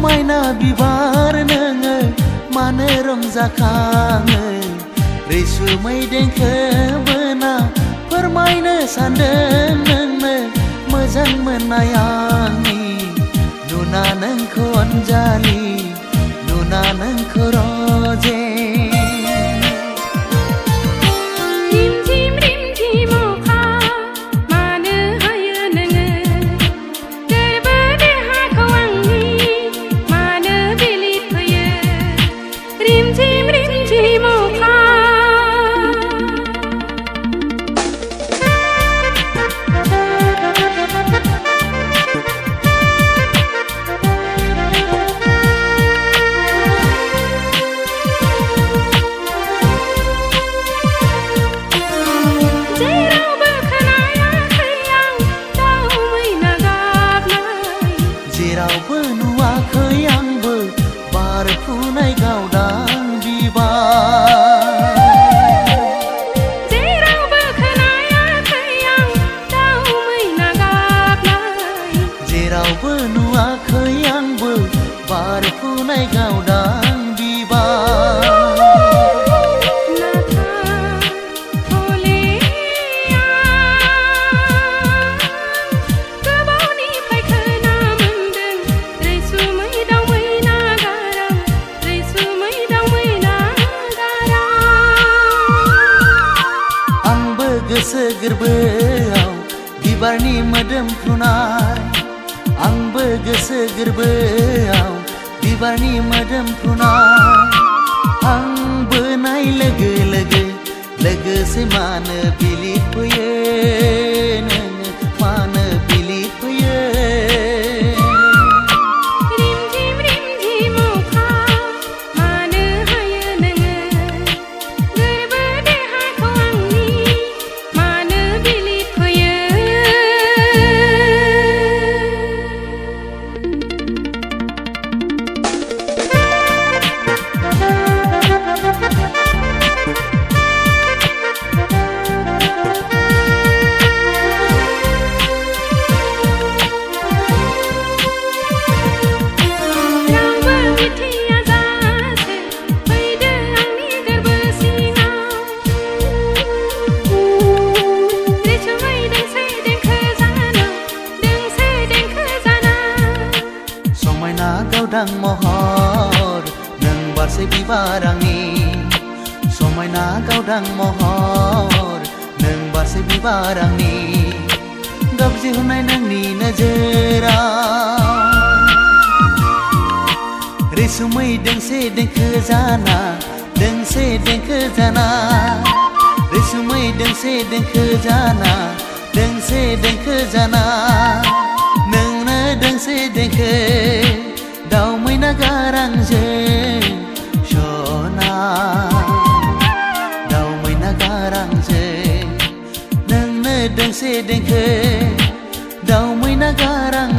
समायना बिबार नोङो मानो रंजाखाङो रैसुमै देंखो बोना फोरमायनो सानदों नोंनो मोजां मोननाय आंनि नुना नोंखौ अनजालि नुना नोंखौ रजे जेरावबो नुवाखै आंबो बारफुनाय गावदां बिबार जेरावबो खोनायाखै आं दाउ मैना गाबनाय जेरावबो नुवाखै आंबो बारफुनाय गावदां बिबार गोसो गोरबोआव बिबारनि मोदोमफ्रुनाय आंबो गोसो गोरबोआव बिबारनि मोदोमफ्रुनाय आंबो नाय लोगो लोगो लोगोसे मानो बिलिफैयो नोङो मानो बिलिफैयो गावदां महर नों बारसे बिबार आंनि समायना गावदां महर नों बारसे बिबार आंनि गाबजिहुनाय नोंनि नोजोराव रैसुमै दोंसे देंखो जाना दोंसे देंखो जाना रैसुमै दोंसे देंखो जाना दोंसे देंखो जाना नोंनो दोंसे देंखो दाउ मैना गारांजों सना दाउ मैना गारांजों नोंनो दोंसे देंखो दाउ मैना गारां